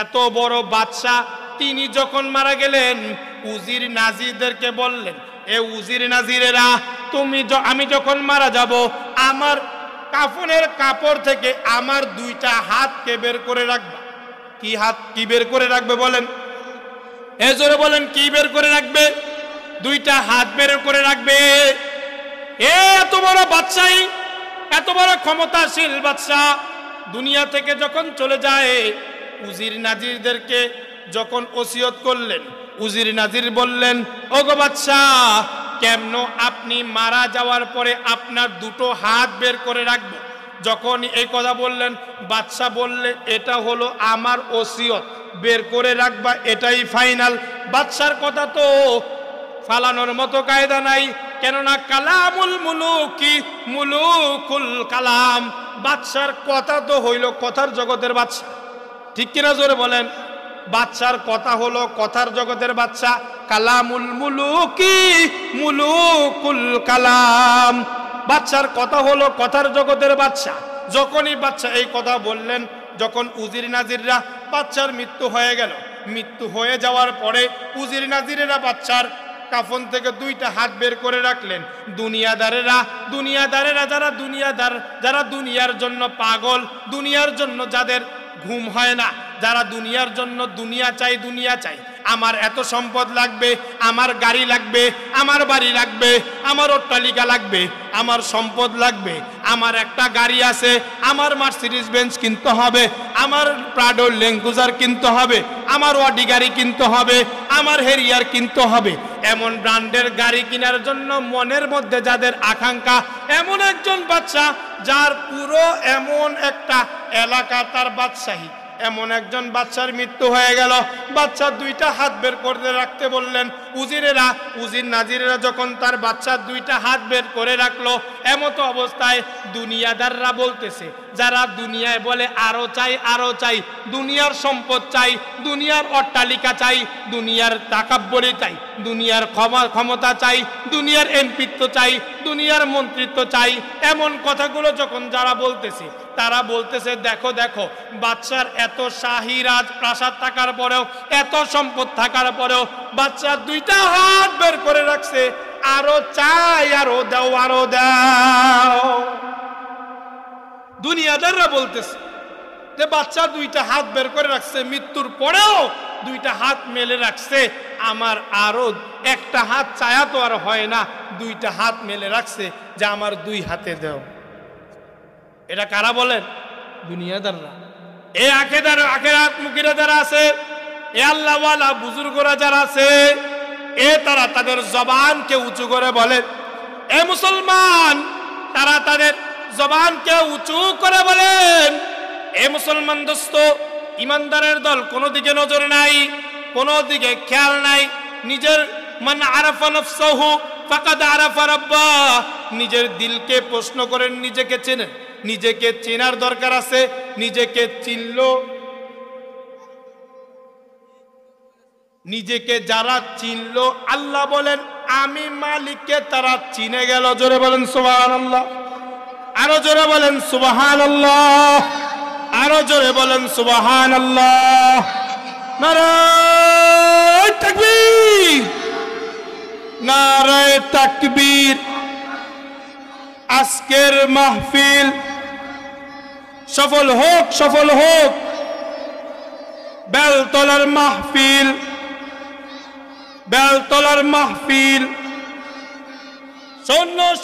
এত বড় বাদশাহ তিনি যখন মারা গেলেন, উজির নাজিরদেরকে বললেন, এ উজির নাজিরেরা, আমি যখন মারা যাব, আমার কাফনের কাপড় থেকে আমার দুইটা হাতকে বের করে রাখবা। কি হাত, কি বের করে রাখবে বলেন? এ জোরে বলেন, কি বের করে রাখবে? দুইটা হাত বের করে রাখবে। এত বড় বাদশাহী, এত বড় ক্ষমতাশীল বাদশাহ দুনিয়া থেকে যখন চলে যায়, উজির নাজিরদেরকে যখন ওসিয়ত করলেন, উজির নাজির বললেন, ওগো বাদশাহ, কেমন আপনি মারা যাওয়ার পরে আপনার দুটো হাত বের করে রাখবো? যখন এই কথা বললেন, বাদশাহ বললে, এটা হলো আমার ওসিয়ত, বের করে রাখবা, এটাই ফাইনাল। বাদশার কথা তো ফালানোর মতো কায়দা নাই, কেননা কালামুল মুলুকি মুলুকুল কালাম, বাদশার কথা তো হইল কথার জগতের বাদশা, ঠিক কিনা জোরে বলেন? বাদশার কথা হলো কথার জগতের বাদশা, কালামুল মুলুকি মুলুকুল কালাম, বাদশার কথা হলো কথার জগতের বাদশা। যখনই বাদশা এই কথা বললেন, যখন উজির নাজিররা, বাদশার মৃত্যু হয়ে গেল, মৃত্যু হয়ে যাওয়ার পরে উজির নাজিরেরা বাদশার কাফন থেকে দুইটা হাত বের করে রাখলেন। দুনিয়াদারেরা যারা দুনিয়ার জন্য পাগল, দুনিয়ার জন্য যাদের ঘুম হয় না, যারা দুনিয়ার জন্য দুনিয়া চাই, আমার এত সম্পদ লাগবে, আমার গাড়ি লাগবে, আমার বাড়ি লাগবে, আমার অট্টালিকা লাগবে, আমার সম্পদ লাগবে, আমার একটা গাড়ি আছে, আমার মার্সিডিজ বেঞ্চ কিনতে হবে, আমার প্রাডো ল্যাঙ্গুজার কিনতে হবে, আমার অডি গাড়ি কিনতে হবে, আমার হেরিয়ার কিনতে হবে, এমন ব্র্যান্ডের গাড়ি কেনার জন্য মনের মধ্যে যাদের আকাঙ্ক্ষা, এমন একজন বাদশা যার পুরো এমন একটা এলাকা তার বাদশাহী, এমন একজন বাদশার মৃত্যু হয়ে গেল। বাদশার দুইটা হাত বের করে রাখতে বললেন উজির নাজিরেরা যখন তার বাদশার দুইটা হাত বের করে রাখলো, এমত অবস্থায় দুনিয়াদাররা বলতেছে, যারা দুনিয়ায় বলে আরো চাই, দুনিয়ার সম্পদ চাই, দুনিয়ার অট্টালিকা চাই, দুনিয়ার তাকাব্বরি চাই, দুনিয়ার ক্ষমতা চাই, দুনিয়ার এমপিত্ব চাই, দুনিয়ার মন্ত্রিত্ব চাই, এমন কথাগুলো যখন যারা বলতেছে, তারা বলতেছে, দেখো বাদশার এত শাহী রাজপ্রাসাদ থাকার পরেও, এত সম্পদ থাকার পরেও বাদশার দুইটা হাত বের করে রাখছে, আরো চাই, আরো দাও। দুনিয়াদাররা বলতেছে যে বাদশা দুইটা হাত বের করে রাখছে, মৃত্যুর পরেও দুইটা হাত মেলে রাখছে, আমার আরো একটা হাত চায়া তো আর হয় না, দুইটা হাত মেলে রাখছে যে আমার দুই হাতে দাও। এটা কারা বলেন? দুনিয়াদাররা। এ আখেরাত মুখীরা যারা আছে, এ আল্লাহওয়ালা বুজুর্গরা যারা আছে, তারা তাদের জবানকে উঁচু করে বলে, এ মুসলমান, তারা তাদের জবানকে উঁচু করে বলেন, এ মুসলমান দোস্ত, ইমানদারের দল কোনো দিকে নজর নাই, কোনো দিকে খেয়াল নাই, নিজের মান আরাফা নাফসাহু ফাকাদ আরাফা রাব্বাহ, নিজের দিলকে প্রশ্ন করেন, নিজেকে চেনেন, নিজেকে চেনার দরকার আছে, নিজেকে নিজেকে যারা চিনলো, আল্লাহ বলেন আমি মালিককে তারা চিনে গেল। জোরে বলেন সুবহানাল্লাহ, আরো জোরে বলেন সুবহানাল্লাহ, আরো জোরে বলেন সুবহানাল্লাহ। নারায়ে তাকবীর, নারায়ে তাকবীর। আজকের মাহফিল সফল হোক, বেলতলার মাহফিল,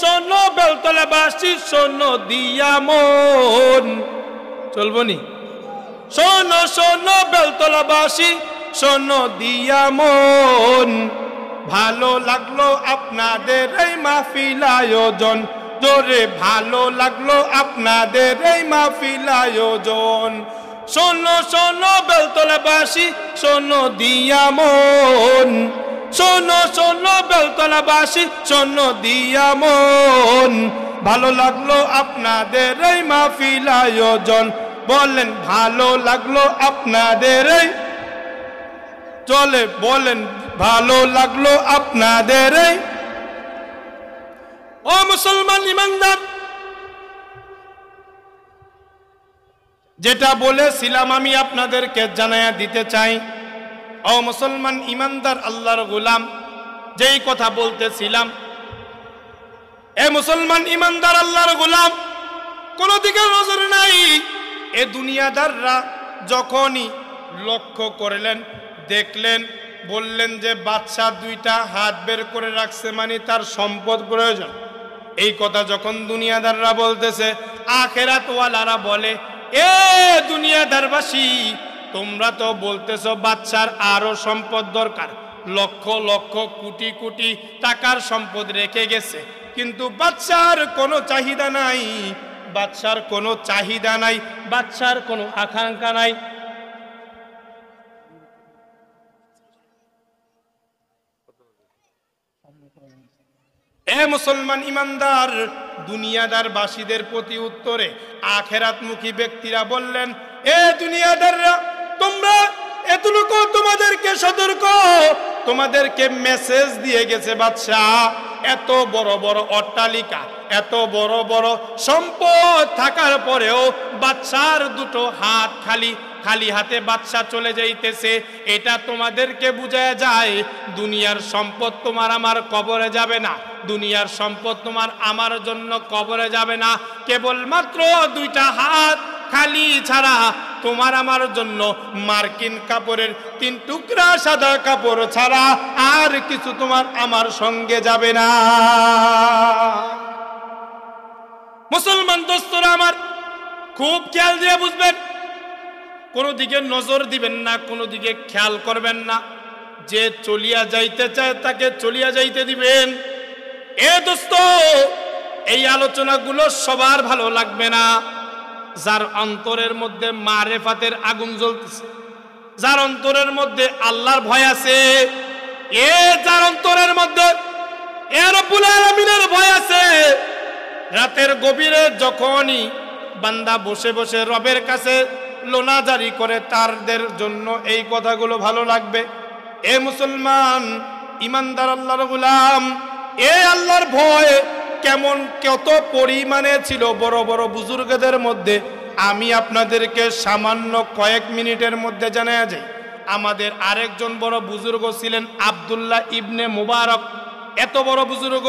শোনো বেলতলাবাসী, শোনো দিয়া মন, চলবনি? শোনো বেলতলাবাসী, শোনো দিয়া মন, ভালো লাগলো আপনাদের এই মাহফিল আয়োজন, জোরে ভালো লাগলো আপনাদের এই মাহফিল আয়োজন। শোনো বেলতলাবাসী, শোনো দিয়া মন, শোনো বেলতলাবাসী, শোনো দিয়া মন, ভালো লাগলো আপনাদের এই মাহফিল আয়োজন। বলেন ভালো লাগলো আপনাদের এই, চলে বলেন ভালো লাগলো আপনাদের এই। ও মুসলমান ইমানদার, যেটা বলেছিলাম আমি আপনাদেরকে জানায়া দিতে চাই, ও মুসলমান ইমানদার আল্লাহর গোলাম, যেই কথা বলতেছিলাম, এ মুসলমান ইমানদার আল্লাহর গোলাম, কোন দিকে নজর নাই। এ দুনিয়াদাররা যখনই লক্ষ্য করলেন, দেখলেন, বললেন যে বাদশা দুইটা হাত বের করে রাখছে, মানে তার সম্পদ প্রয়োজন। এই কথা যখন দুনিয়াদাররা বলতেছে, আখেরাতওয়ালারা বলে, এ দুনিয়াদারবাসী, তোমরা তো বলতেছো বাদশার আরো সম্পদ দরকার, লক্ষ লক্ষ কোটি কোটি টাকার সম্পদ রেখে গেছে, কিন্তু বাদশার কোনো চাহিদা নাই, বাদশার কোনো চাহিদা নাই, বাদশার কোনো আকাঙ্ক্ষা নাই। এ মুসলমান ইমানদার দুনিয়াদার বাসীদের প্রতি উত্তরে আখেরাতমুখী ব্যক্তিরা বললেন, এ দুনিয়াদাররা, তোমরা এতটুকু তোমাদেরকে সতর্ক, তোমাদেরকে মেসেজ দিয়ে গেছে বাদশাহ, এত বড় বড় অট্টালিকা, এত বড় বড় সম্পদ থাকার পরেও বাদশার দুটো হাত খালি, খালি হাতে বাদশাহ চলে যাইতেছে। এটা তোমাদেরকে বুঝায় যায় দুনিয়ার সম্পদ তোমার আমার কবরে যাবে না, দুনিয়ার সম্পদ তোমার আমার জন্য কবরে যাবে না, কেবলমাত্র দুইটা হাত খালি ছাড়া তোমার আমার জন্য মার্কিন কাপড়ের 3 টুকরা সাদা কাপড় ছাড়া আর কিছু তোমার আমার সঙ্গে যাবে না। মুসলমান দোস্তরা আমার, খুব খেয়াল দিয়ে বুঝবেন, কোনো দিকে নজর দিবেন না, কোনো দিকে খেয়াল করবেন না। যে চলিয়া যাইতে চায় তাকে চলিয়া যাইতে দিবেন। এ দোস্ত, এই আলোচনাগুলো সবার ভালো লাগবে না। যার অন্তরের মধ্যে মারেফাতের আগুন জ্বলতেছে, যার অন্তরের মধ্যে আল্লাহর ভয় আছে, যার অন্তরের মধ্যে রব্বুল আলামিনের ভয় আছে, রাতের গভীরে যখনই বান্দা বসে বসে রবের কাছে লোনা জারি করে, তাদের জন্য এই কথাগুলো ভালো লাগবে। এ মুসলমান ইমানদার আল্লাহর গোলাম, আল্লাহর ভয় কেমন কত পরিমাণে ছিল বড় বড় বুজুর্গদের মধ্যে, আমি আপনাদেরকে সামান্য কয়েক মিনিটের মধ্যে জানায়া যাই। আমাদের আরেকজন বড় বুজুর্গ ছিলেন আব্দুল্লাহ ইবনে মুবারক। এত বড় বুজুর্গ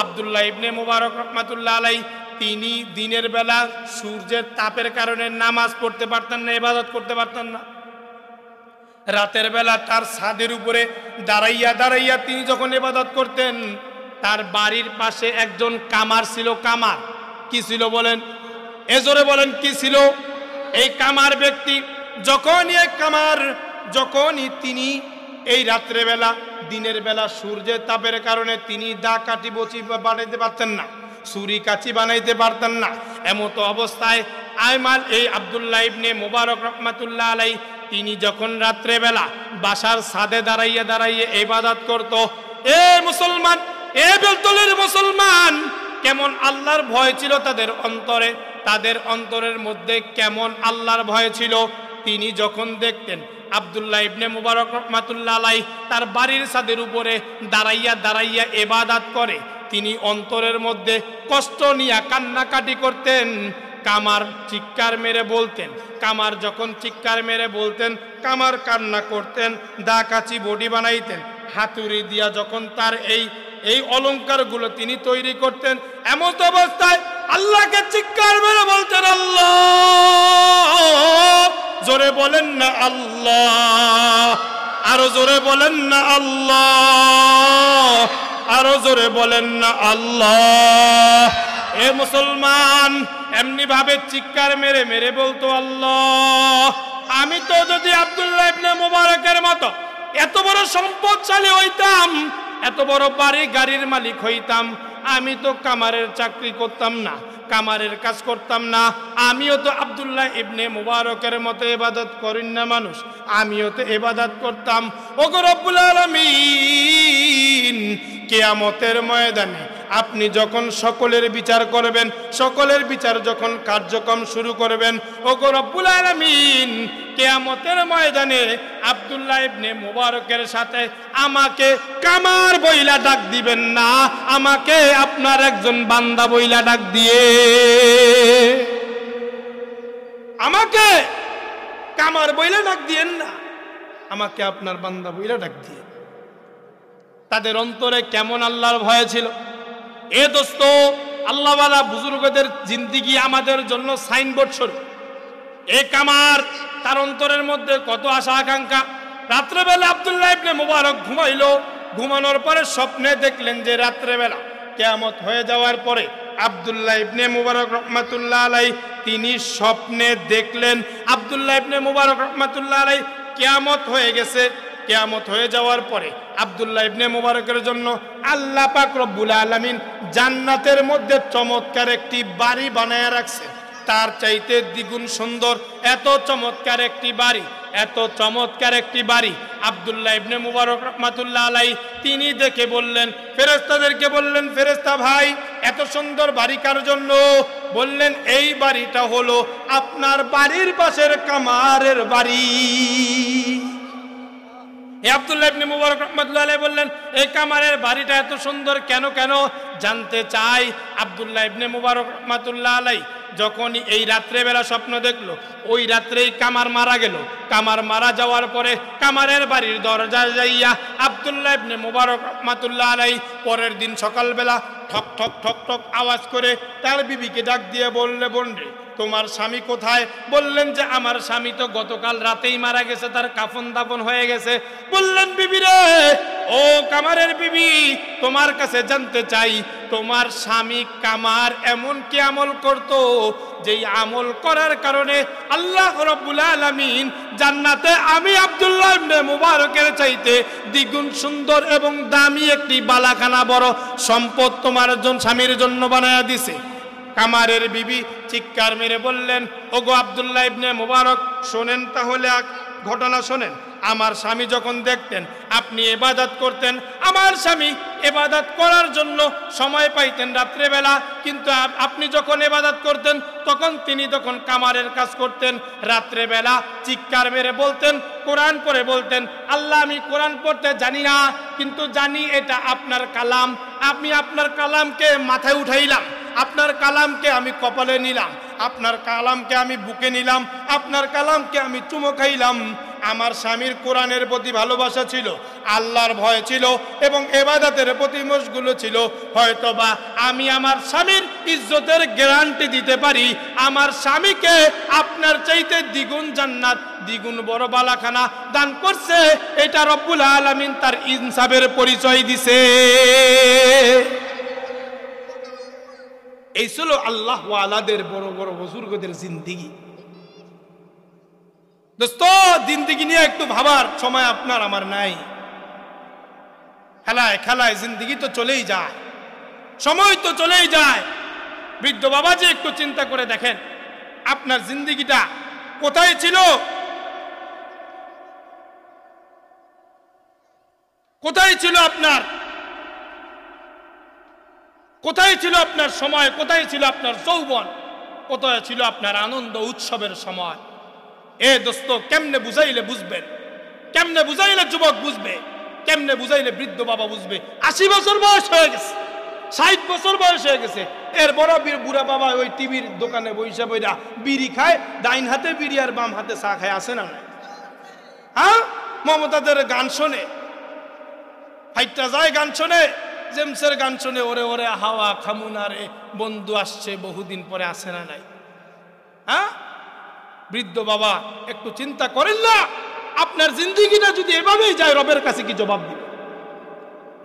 আব্দুল্লাহ ইবনে মুবারক রহমাতুল্লাহ আলাইহি, তিনি দিনের বেলা সূর্যের তাপের কারণে নামাজ পড়তে পারতেন না, ইবাদত করতে পারতেন না। রাতের বেলা তার ছাদের উপরে দাঁড়াইয়া দাঁড়াইয়া তিনি যখন ইবাদত করতেন, তার বাড়ির পাশে একজন কামার ছিল। কামার কি ছিল বলেন? এজোরে বলেন কি ছিল? এই কামার ব্যক্তি যখনই তিনি এই রাত্রে বেলা, দিনের বেলা সূর্যের তাপের কারণে তিনি দা কাঠি বচি বানাইতে পারতেন না, ছুরি কাচি বানাইতে পারতেন না। এমত অবস্থায় এই আব্দুল্লাহ ইবনে মুবারক রহমাতুল্লাহ আলাইহি, তিনি যখন রাত্রে বেলা বাসার ছাদে দাঁড়াইয়া দাঁড়াইয়া ইবাদত করত, মুসলমান, বেলতলের মুসলমান, কেমন আল্লাহর ভয় ছিল তাদের অন্তরে, তাদের অন্তরের মধ্যে কেমন আল্লাহর ভয় ছিল। তিনি যখন দেখতেন আব্দুল্লাহ ইবনে মুবারক রহমাতুল্লাহ আলাইহি তার বাড়ির ছাদের উপরে দাঁড়াইয়া দাঁড়াইয়া ইবাদত করে, তিনি অন্তরের মধ্যে কষ্ট নিয়ে কান্নাকাটি করতেন। কামার চিৎকার মেরে বলতেন, কামার যখন চিৎকার মেরে বলতেন, কামার কান্না করতেন, দা কাচি বডি বানাইতেন, হাতুড়ি দিয়া যখন তার এই অলংকারগুলো তিনি তৈরি করতেন, এমন অবস্থায় আল্লাহকে চিৎকার মেরে বলতেন, আল্লাহ, জোরে বলেন না আল্লাহ, আরো জোরে বলেন না আল্লাহ, আরো জোরে বলেন না আল্লাহ। এ মুসলমান, এমনি ভাবে চিৎকার মেরে মেরে বলতো, আল্লাহ, আমি তো যদি আব্দুল্লাহ ইবনে মুবারকের মতো এত বড় সম্পদশালী হইতাম, এত বড় বাড়ি গাড়ির মালিক হইতাম, আমি তো কামারের চাকরি করতাম না, কামারের কাজ করতাম না, আমিও তো আব্দুল্লাহ ইবনে মুবারকের মতো ইবাদত করেন না মানুষ, আমিও তো ইবাদত করতাম। ওগো রব্বুল আলামিন, কিয়ামতের ময়দানে আপনি যখন সকলের বিচার করবেন, সকলের বিচার যখন কার্যক্রম শুরু করবেন, ওগো রব্বুল আলামিন, কিয়ামতের ময়দানে আব্দুল্লাহ ইবনে মুবারকের সাথে আমাকে কামার বইলা ডাক দিবেন না, আমাকে আপনার একজন বান্দা বইলা ডাক দিয়ে। আমাকে কামার বইলে ডাক দিয়েন না, আমাকে আপনার বান্দা বইলে ডাক দিয়ে। তাদের অন্তরে কেমন আল্লাহর ভয় ছিল। এ দোস্ত, আল্লাহওয়ালা বুজুর্গদের জিন্দিগি আমাদের জন্য সাইনবোর্ড স্বরূপ। এ কামার, তার অন্তরের মধ্যে কত আশা আকাঙ্ক্ষা। রাত্রেবেলা আব্দুল্লাহ ইবনে মুবারক ঘুমাইলো। ঘুমানোর পরে স্বপ্নে দেখলেন যে রাত্রেবেলা কিয়ামত হয়ে যাওয়ার পরে আব্দুল্লাহ ইবনে মুবারক রহমাতুল্লাহ আলাইহি তিনি স্বপ্নে দেখলেন আব্দুল্লাহ ইবনে মুবারক রহমাতুল্লাহ আলাইহি কিয়ামত হয়ে গেছে। কিয়ামত হয়ে যাওয়ার পরে আব্দুল্লাহ ইবনে মুবারকের জন্য আল্লাহ পাক রব্বুল আলামিন জান্নাতের মধ্যে চমৎকার একটি বাড়ি বানায় রাখছে, তার চাইতে দ্বিগুণ সুন্দর। এত চমৎকার একটি বাড়ি, এত চমৎকার একটি বাড়ি আব্দুল্লাহ ইবনে মুবারক রহমাতুল্লাহ আলাইহি তিনি দেখে বললেন, ফেরেশতাদেরকে বললেন, ফেরেশতা ভাই এত সুন্দর বাড়ি কার জন্য? বললেন এই বাড়িটা হলো আপনার বাড়ির পাশের কামারের বাড়ি। আব্দুল্লাহ ইবনে মুবারক রাহমাতুল্লাহি আলাইহি বললেন, এই কামারের বাড়িটা এত সুন্দর কেন কেন জানতে চাই। আব্দুল্লাহ ইবনে মুবারক রাহমাতুল্লাহি আলাইহি যখন এই রাত্রেবেলা স্বপ্ন দেখলো, ওই রাত্রেই কামার মারা গেল। কামার মারা যাওয়ার পরে কামারের বাড়ির দরজায় যাইয়া আব্দুল্লাহ ইবনে মুবারক রাহমাতুল্লাহি আলাইহি পরের দিন সকালবেলা ঠক ঠক ঠক ঠক আওয়াজ করে তার বিবিকে ডাক দিয়ে বললে, বোন রে তোমার স্বামী কোথায়? বললেন যে আমার স্বামী তো গতকাল রাতেই মারা গেছে, তার কাফন দাফন হয়ে গেছে। বললেন বিবি রে, ও কামারের বিবি, তোমার কাছে জানতে চাই তোমার স্বামী কামার এমন কি আমল করত যেই আমল করার কারণে আল্লাহ রাব্বুল আলামিন জান্নাতে আমি আব্দুল্লাহ ইবনে মুবারকের চাইতে দ্বিগুণ সুন্দর এবং দামি একটি বালাখানা বড় সম্পদ তোমার স্বামীর জন্য বানায়া দিছে। কামারের বিবি চিৎকার মেরে বললেন, ওগো আব্দুল্লাহ ইবনে মুবারক, শোনেন তাহলে ঘটনা শোনেন। আমার স্বামী যখন দেখতেন আপনি ইবাদত করতেন, আমার স্বামী ইবাদত করার জন্য সময় পাইতেন রাত্রেবেলা, কিন্তু আপনি যখন ইবাদত করতেন তখন কামারের কাজ করতেন। রাত্রেবেলা চিৎকার মেরে বলতেন, কোরআন পড়ে বলতেন, আল্লাহ আমি কোরআন পড়তে জানি না, কিন্তু জানি এটা আপনার কালাম। আমি আপনার কালামকে মাথায় উঠাইলাম, আপনার কালামকে আমি কপালে নিলাম, আপনার কালামকে আমি বুকে নিলাম, আপনার কালামকে আমি চুমো খাইলাম। আমার স্বামীর কোরআনের প্রতি ভালোবাসা ছিল, আল্লাহর ভয় ছিল এবং ইবাদতের প্রতি মশগুল ছিল। হয়তোবা আমি আমার স্বামীর ইজ্জতের গ্যারান্টি দিতে পারি, আমার স্বামীকে আপনার চাইতে দ্বিগুণ জান্নাত, দ্বিগুণ বড় বালাখানা দান করছে। এটা রব্বুল আলামিন তার ইনসাফের পরিচয় দিছে। এই ছিল আল্লাহ ওয়ালাদের বড় বড় বুজুর্গদের জিন্দেগি। দোস্ত, জিন্দেগি নিয়ে একটু ভাবার সময় আপনার আমার নাই। খেলায় খেলায় জিন্দেগি তো চলেই যায়, সময় তো চলেই যায়। বৃদ্ধ বাবা যে একটু চিন্তা করে দেখেন আপনার জিন্দেগিটা কোথায় ছিল, কোথায় ছিল আপনার, কোথায় ছিল আপনার সময়, কোথায় ছিল আপনার যৌবন, কোথায় ছিল আপনার আনন্দ উৎসবের সময়। এ দোস্ত, কেমনে বুঝাইলে বুঝবেন, কেমনে বুঝাইলে যুবক বুঝবে, কেমনে বুঝাইলে বৃদ্ধ বাবা বুঝবে? 80 বছর বয়স হয়ে গেছে, 60 বছর বয়স হয়ে গেছে, এর বড় বুড়া বাবা ওই টিভির দোকানে বইসা বইরা বিড়ি খায়, ডাইন হাতে বিড়ি আর বাম হাতে চা খায়, আসে না? হ্যাঁ, মমতাদের গান শোনে, ফাইটটা যায় গান শোনে, জেমসের গান শোনে, ওরে ওরে হাওয়া খামুনা রে, বন্ধু আসছে বহুদিন পরে, আসে না নাই? হ্যাঁ, বৃদ্ধ বাবা একটু চিন্তা করেন না, আপনার জিন্দেগিটা যদি এভাবেই যায় রবের কাছে কি জবাব দিবেন?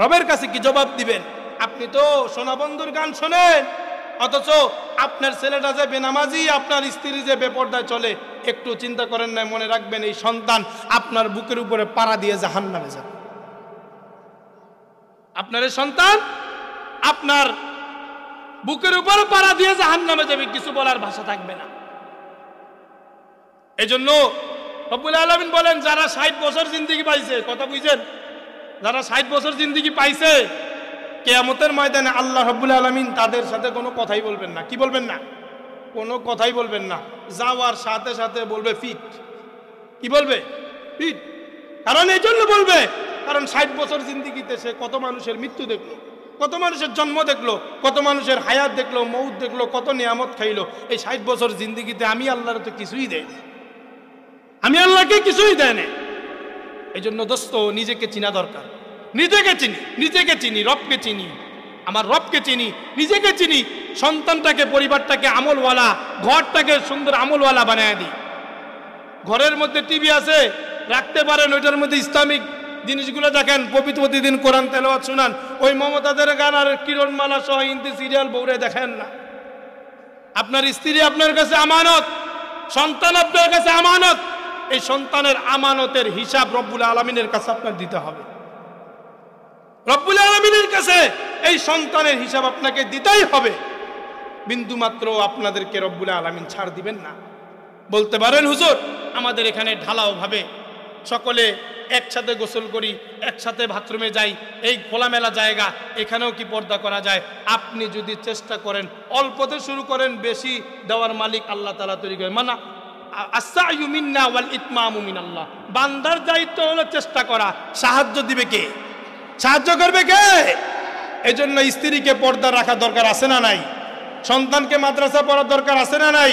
রবের কাছে কি জবাব দিবেন? আপনি তো সোনা বন্ধুর গান শোনেন, অথচ আপনার ছেলেটা যে বেনামাজি, আপনার স্ত্রী যে বেপরদায় চলে, একটু চিন্তা করেন না? মনে রাখবেন এই সন্তান আপনার বুকের উপরে পাড়া দিয়ে জাহান্নামে যাবে। আপনার এই সন্তান আপনার বুকের উপরে পাড়া দিয়ে জাহান্নামে যাবে, কিছু বলার ভাষা থাকবে না। এজন্য রব্বুল আলামিন বলেন, যারা 60 বছর জিন্দেগি পাইছে, কথা বুঝছেন? যারা 60 বছর জিন্দেগি পাইছে, কিয়ামতের ময়দানে আল্লাহ রব্বুল আলামিন তাদের সাথে কোনো কথাই বলবেন না। কি বলবেন না? কোনো কথাই বলবেন না। যাওয়ার সাথে সাথে বলবে ফিট। কি বলবে? ফিট। কারণ এই জন্য বলবে, কারণ 60 বছর জিন্দেগিতে সে কত মানুষের মৃত্যু দেখলো, কত মানুষের জন্ম দেখলো, কত মানুষের হায়াত দেখলো, মৌত দেখলো, কত নিয়ামত খাইলো। এই 60 বছর জিন্দিগিতে আমি আল্লাহর তো কিছুই দেয়, আমি আল্লাহকে কিছুই দেয় না। এই জন্য দোস্ত, নিজেকে চিনা দরকার। নিজেকে চিনি, রবকে চিনি, আমার রবকে চিনি, নিজেকে চিনি, সন্তানটাকে, পরিবারটাকে আমলওয়ালা, ঘরটাকে সুন্দর আমলওয়ালা বানায় দিই। ঘরের মধ্যে টিভি আছে, রাখতে পারেন, ওইটার মধ্যে ইসলামিক জিনিসগুলো দেখেন, প্রতিদিন কোরআন তেলাওয়াত শুনান। ওই মমতাজের গান আর কিরণমালা সহ হিন্দি সিরিয়াল বউরে দেখেন না। আপনার স্ত্রী আপনার কাছে আমানত, সন্তান আপনার কাছে আমানত। এই সন্তানের আমানতের হিসাব রব্বুল আলামিনের কাছে আপনার দিতে হবে। রব্বুল আলামিনের কাছে এই সন্তানের হিসাব আপনাকে দিতেই হবে। বিন্দু মাত্র আপনাদেরকে রব্বুল আলামিন ছাড় দিবেন না। বলতে পারেন হুজুর, আমাদের এখানে ঢালাও ভাবে সকলে একসাথে গোসল করি, একসাথে বাথরুমে যাই, এই খোলামেলা জায়গা, এখানেও কি পর্দা করা যায়? আপনি যদি চেষ্টা করেন, অল্পতে শুরু করেন, বেশি দেওয়ার মালিক আল্লাহ তাআলা তৈরি করেন। মানা আস-সা'য়ু মিন্না ওয়াল ইতমামু মিনাল্লাহ। বান্দার দায়িত্ব হলো চেষ্টা করা, সাহায্য দিবে কে? সাহায্য করবে কে? এজন্য স্ত্রীকে পর্দা রাখা দরকার আছে না নাই? সন্তানকে মাদ্রাসা পড়ার দরকার আছে না নাই?